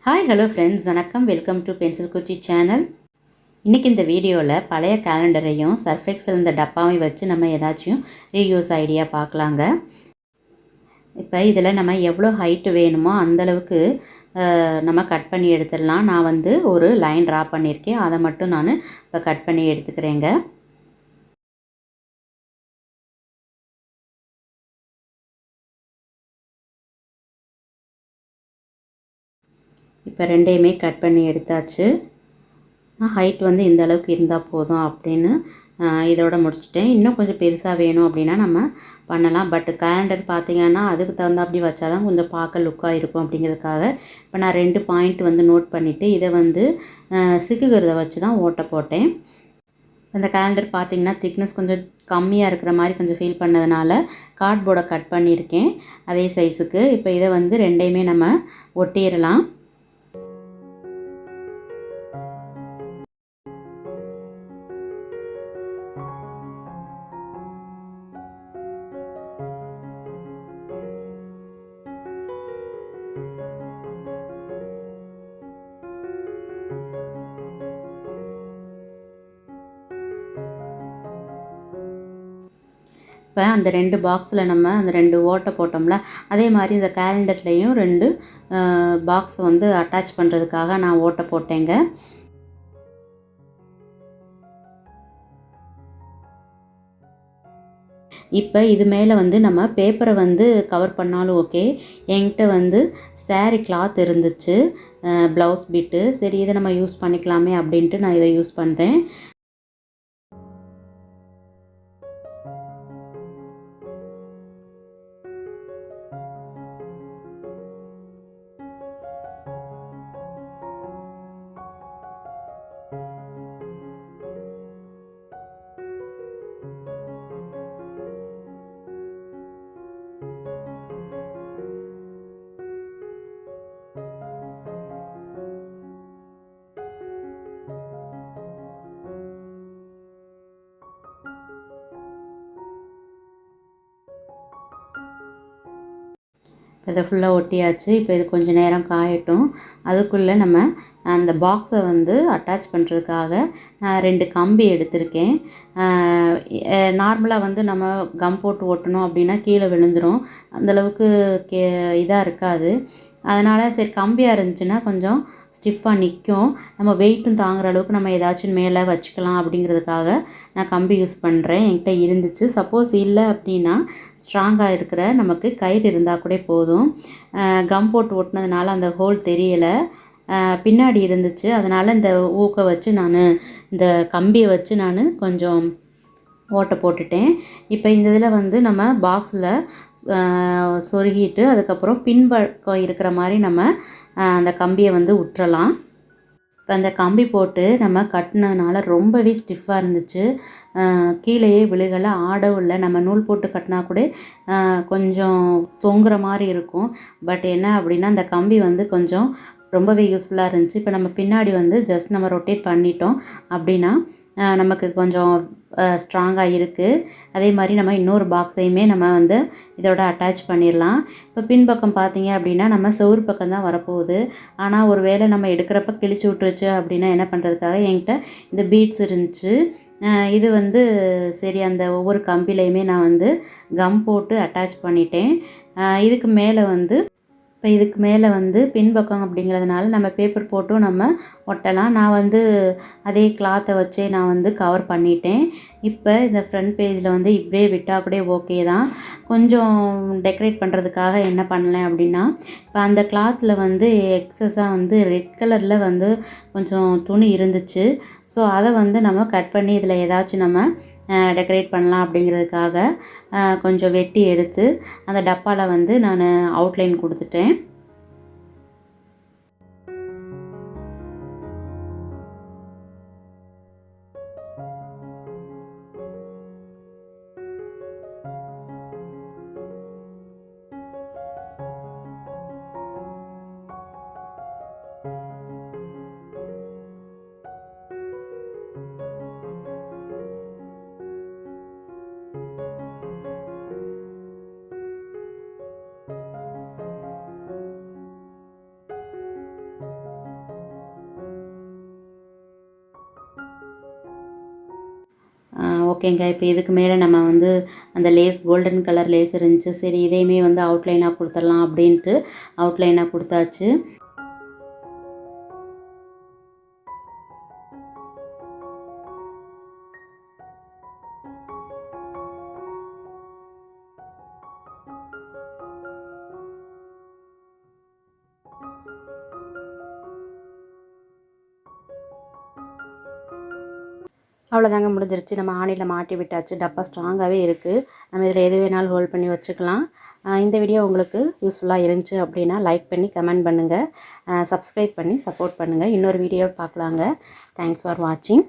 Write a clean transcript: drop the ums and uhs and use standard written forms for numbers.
Hi hello friends, வணக்கம். Welcome to pencil குச்சி channel. இன்றைக்கி இந்த வீடியோவில் பழைய கேலண்டரையும் சர்ஃபெக்சல் இந்த டப்பாவையும் வச்சு நம்ம ஏதாச்சும் ரீயூஸ் ஐடியா பார்க்கலாங்க. இப்போ இதில் நம்ம எவ்வளோ ஹைட்டு வேணுமோ அந்தளவுக்கு நம்ம கட் பண்ணி எடுத்துடலாம். நான் வந்து ஒரு லைன் ட்ரா பண்ணியிருக்கேன், அதை மட்டும் நான் இப்போ கட் பண்ணி எடுத்துக்கிறேங்க. இப்போ ரெண்டையுமே கட் பண்ணி எடுத்தாச்சு. ஹைட் வந்து இந்த அளவுக்கு இருந்தால் போதும் அப்படின்னு இதோட முடிச்சிட்டேன். இன்னும் கொஞ்சம் பெருசாக வேணும் அப்படின்னா நம்ம பண்ணலாம். பட் கேலண்டர் பார்த்திங்கன்னா அதுக்கு தகுந்தாப்படி வச்சா தான் கொஞ்சம் பார்க்க லுக்காக இருக்கும் அப்படிங்கிறதுக்காக இப்போ நான் 2 பாயிண்ட் வந்து நோட் பண்ணிவிட்டு இதை வந்து சிக்குகிறத வச்சு தான் ஓட்ட போட்டேன். அந்த கேலண்டர் பார்த்திங்கன்னா திக்னஸ் கொஞ்சம் கம்மியாக இருக்கிற மாதிரி கொஞ்சம் ஃபீல் பண்ணதுனால கார்ட்போர்டை கட் பண்ணியிருக்கேன் அதே சைஸுக்கு. இப்போ இதை வந்து ரெண்டையுமே நம்ம ஒட்டிடலாம். இப்போ அந்த 2 பாக்ஸில் நம்ம அந்த 2 ஓட்டை போட்டோம்ல, அதே மாதிரி இந்த கேலண்டர்லேயும் 2 பாக்ஸ் வந்து அட்டாச் பண்ணுறதுக்காக நான் ஓட்டை போட்டேங்க. இப்போ இது மேலே வந்து நம்ம பேப்பரை வந்து கவர் பண்ணாலும் ஓகே. என்கிட்ட வந்து சாரீ கிளாத் இருந்துச்சு, ப்ளவுஸ் பிட்டு. சரி, இதை நம்ம யூஸ் பண்ணிக்கலாமே அப்படின்ட்டு நான் இதை யூஸ் பண்ணுறேன். இதை ஃபுல்லாக ஒட்டியாச்சு. இப்போ இது கொஞ்சம் நேரம் காயட்டும். அதுக்குள்ளே நம்ம அந்த பாக்ஸை வந்து அட்டாச் பண்ணுறதுக்காக நான் 2 கம்பி எடுத்திருக்கேன். நார்மலாக வந்து நம்ம கம் போட்டு ஒட்டணும் அப்படின்னா கீழே விழுந்துடும், அந்தளவுக்கு இதாக இருக்காது. அதனால் சரி கம்பியாக இருந்துச்சுன்னா கொஞ்சம் ஸ்டிஃபாக நிற்கும், நம்ம வெயிட்டும் தாங்குகிற அளவுக்கு நம்ம ஏதாச்சும் மேலே வச்சுக்கலாம் அப்படிங்கிறதுக்காக நான் கம்பி யூஸ் பண்ணுறேன். என்கிட்ட இருந்துச்சு. சப்போஸ் இல்லை அப்படின்னா ஸ்ட்ராங்காக இருக்கிற நமக்கு கயிறு இருந்தால் கூட போதும். கம் போட்டு ஒட்டினதுனால அந்த ஹோல் தெரியலை, பின்னாடி இருந்துச்சு. அதனால் இந்த ஊக்கை வச்சு இந்த கம்பியை வச்சு நான் கொஞ்சம் ஓட்டை போட்டுட்டேன். இப்போ இந்த இதில் வந்து நம்ம பாக்ஸில் சொருகிட்டு அதுக்கப்புறம் பின்பக்கம் இருக்கிற மாதிரி நம்ம அந்த கம்பியை வந்து விட்டுறலாம். இப்போ அந்த கம்பி போட்டு நம்ம கட்டினதுனால ரொம்பவே ஸ்டிஃபாக இருந்துச்சு, கீழேயே விழுகலை, ஆடவும் இல்லை. நம்ம நூல் போட்டு கட்டினா கூட கொஞ்சம் தொங்குற மாதிரி இருக்கும். பட் என்ன அப்படின்னா அந்த கம்பி வந்து கொஞ்சம் ரொம்பவே யூஸ்ஃபுல்லாக இருந்துச்சு. இப்போ நம்ம பின்னாடி வந்து ஜஸ்ட் நம்ம ரொட்டேட் பண்ணிட்டோம் அப்படின்னா நமக்கு கொஞ்சம் ஸ்ட்ராங்காக இருக்குது. அதே மாதிரி நம்ம இன்னொரு பாக்ஸையுமே நம்ம வந்து இதோட அட்டாச் பண்ணிடலாம். இப்போ பின்பக்கம் பார்த்தீங்க அப்படின்னா நம்ம செவுறு பக்கம் தான் வரப்போகுது. ஆனால் ஒரு வேளை நம்ம எடுக்கிறப்ப கிழிச்சு விட்டுருச்சு அப்படின்னா என்ன பண்ணுறதுக்காக என்கிட்ட இந்த பீட்ஸ் இருந்துச்சு. இது வந்து சரி அந்த ஒவ்வொரு கம்பிலையுமே நான் வந்து கம் போட்டு அட்டாச் பண்ணிட்டேன். இதுக்கு மேலே வந்து பின்பக்கம் அப்படிங்கிறதுனால நம்ம பேப்பர் போட்டும் நம்ம ஒட்டலாம். நான் வந்து அதே கிளாத்தை வச்சே நான் வந்து கவர் பண்ணிட்டேன். இப்போ இந்த ஃப்ரண்ட் பேஜில் வந்து இப்படியே விட்டால் கூட ஓகே தான். கொஞ்சம் டெக்கரேட் பண்ணுறதுக்காக என்ன பண்ணலேன் அப்படின்னா, இப்போ அந்த கிளாத்தில் வந்து எக்ஸஸாக வந்து ரெட் கலரில் வந்து கொஞ்சம் துணி இருந்துச்சு. ஸோ அதை வந்து நம்ம கட் பண்ணி இதில் ஏதாச்சும் நம்ம டெக்கரேட் பண்ணலாம் அப்படிங்கிறதுக்காக கொஞ்சம் வெட்டி எடுத்து அந்த டப்பாவில் வந்து நான் அவுட்லைன் கொடுத்துட்டேன். ஓகேங்க. இப்போ இதுக்கு மேலே நம்ம வந்து அந்த லேஸ் கோல்டன் கலர் லேஸ் இருந்துச்சு. சரி இதையுமே வந்து அவுட்லைனாக கொடுத்துடலாம் அப்படின்ட்டு அவுட்லைனாக கொடுத்தாச்சு. அவ்வளோதாங்க முடிஞ்சிருச்சு. நம்ம ஆணியில் மாட்டி விட்டாச்சு. டப்பா ஸ்ட்ராங்காகவே இருக்குது. நம்ம இதில் எது வேணாலும் ஹோல்ட் பண்ணி வச்சுக்கலாம். இந்த வீடியோ உங்களுக்கு யூஸ்ஃபுல்லாக இருந்துச்சு அப்படின்னா லைக் பண்ணி கமெண்ட் பண்ணுங்கள். சப்ஸ்கிரைப் பண்ணி சப்போர்ட் பண்ணுங்கள். இன்னொரு வீடியோ பார்க்கலாங்க. தேங்க்ஸ் ஃபார் வாட்சிங்.